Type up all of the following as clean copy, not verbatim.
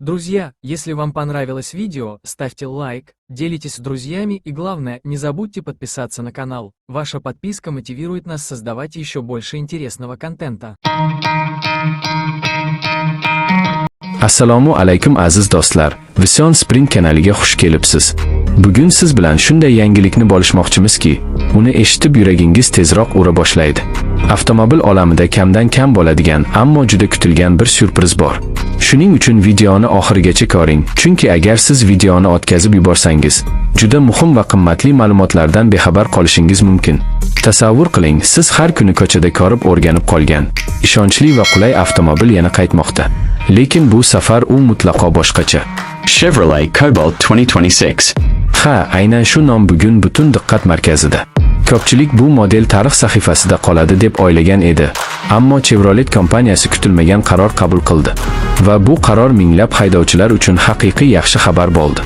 Друзья, если вам понравилось видео, ставьте лайк, делитесь с друзьями и главное, не забудьте подписаться на канал. Ваша подписка мотивирует нас создавать еще больше интересного контента. Assalomu alaykum aziz do'stlar. Vision Spring kanaliga xush kelibsiz. Bugun siz bilan shunday yangilikni bo'lishmoqchimizki, uni eshitib yuragingiz tezroq ura boshlaydi. Avtomobil olamida kamdan kam bo'ladigan, ammo juda kutilgan bir syurpriz bor. Shuning uchun videoni oxirigacha ko'ring, chunki agar siz videoni o'tkazib yuborsangiz, juda muhim va qimmatli ma'lumotlardan bexabar qolishingiz mumkin. Tasavvur qiling, siz har kuni ko'chada ko'rib o'rganib qolgan, ishonchli va qulay avtomobil yana qaytmoqda. Lekin bu safar u mutlaqo boshqacha. Chevrolet Cobalt 2026. Ha, aynan shu nom bugun butun diqqat markazida. Ko'pchilik bu model tarix sahifasida qoladi deb o'ylagan edi, ammo Chevrolet kompaniyasi kutilmagan qaror qabul qildi. Va bu qaror minglab haydovchilar uchun haqiqiy yaxshi xabar bo'ldi.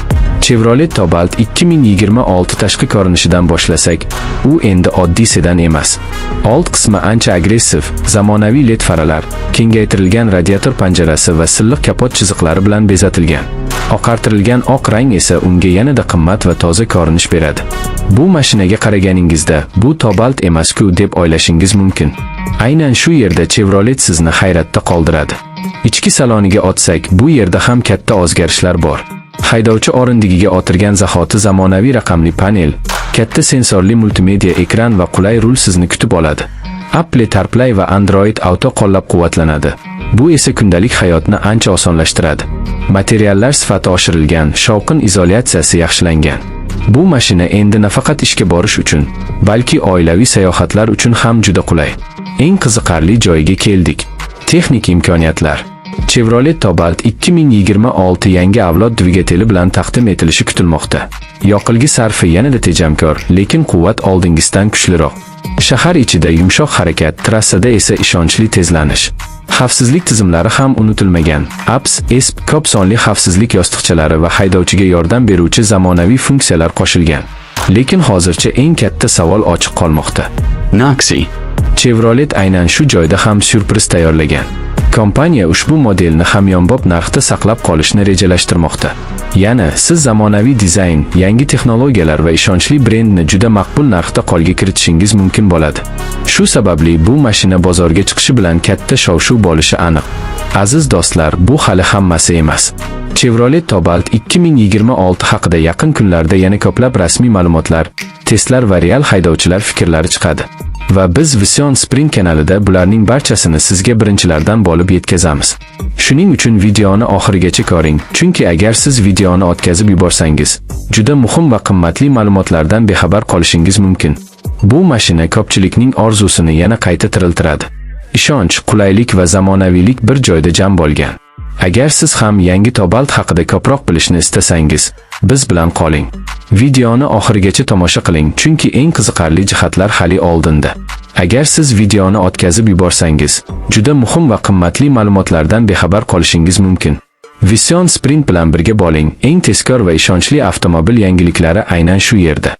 Chevrolet Cobalt 2026 tashqi ko'rinishidan boshlasak, u endi oddiy sedan emas. Old qismi ancha agressiv, zamonaviy LED faralar, kengaytirilgan radiator panjarasi va silliq kapot chiziqlari bilan bezatilgan. Oqartirilgan oq rang esa unga yanada qimmat va toza ko'rinish beradi. Bu mashinaga qaraganingizda, bu Cobalt emas-ku deb o'ylashingiz mumkin. Aynan shu yerda Chevrolet sizni hayratda qoldiradi. Ichki saloniga o'tsak, bu yerda ham katta o'zgarishlar bor. Haydovchi o'rindigiga o'tirgan zahoti zamonaviy raqamli panel, katta sensorli multimedia ekran va qulay rul sizni kutib oladi. Apple CarPlay va Android Auto qo'llab-quvvatlanadi. Bu esa kundalik hayotni ancha osonlashtiradi. Materiallar sifati oshirilgan, shovqin izolyatsiyasi yaxshilangan. Bu mashina endi nafaqat ishga borish uchun, balki oilaviy sayohatlar uchun ham juda qulay. Eng qiziqarli joyiga keldik. Texnik imkoniyatlar. Chevrolet Cobalt 2026 yangi avlod dvigateli bilan taqdim etilishi kutilmoqda. Yoqilgi sarfi yanada tejamkor, lekin quvvat oldingisidan kuchliroq. Shahar ichida yumshoq harakat, trassada esa ishonchli tezlanish. Xavfsizlik tizimlari ham unutilmagan. ABS, ESP, ko'p sonli xavfsizlik yostiqchalari va haydovchiga yordam beruvchi zamonaviy funksiyalar qo'shilgan. Lekin hozircha eng katta savol ochiq qolmoqda. Naxi. Chevrolet aynan shu joyda ham syurpriz tayyorlagan. Kompaniya ushbu modelni hamyonbop narxda saqlab qolishni rejalashtirmoqda. Ya'ni, siz zamonaviy dizayn, yangi texnologiyalar va ishonchli brendni juda maqbul narxda qo'lga kiritishingiz mumkin bo'ladi. Shu sababli bu mashina bozorga chiqishi bilan katta shov-shuv bo'lishi aniq. Aziz do'stlar, bu hali hammasi emas. Chevrolet Cobalt 2026 haqida yaqin kunlarda yana ko'plab rasmiy ma'lumotlar, testlar va real haydovchilar fikrlari chiqadi. Va biz Vision Spring kanalida bularning barchasini sizga birinchilardan bo'lib yetkazamiz. Shuning uchun videoni oxirigacha ko'ring, chunki agar siz videoni o'tkazib yuborsangiz, juda muhim va qimmatli ma'lumotlardan bexabar qolishingiz mumkin. Bu mashina ko'pchilikning orzusini yana qayta tiriltiradi. Ishonch, qulaylik va zamonaviylik bir joyda jam bo'lgan. Agar siz ham yangi Cobalt haqida ko'proq bilishni istasangiz, biz bilan qoling. Videoni oxirigacha tomosha qiling, chunki eng qiziqarli jihatlar hali oldinda. Agar siz videoni o'tkazib yuborsangiz, juda muhim va qimmatli ma'lumotlardan bexabar qolishingiz mumkin. Vision Spring bilan birga bo'ling. Eng tezkor va ishonchli avtomobil yangiliklari aynan shu yerda.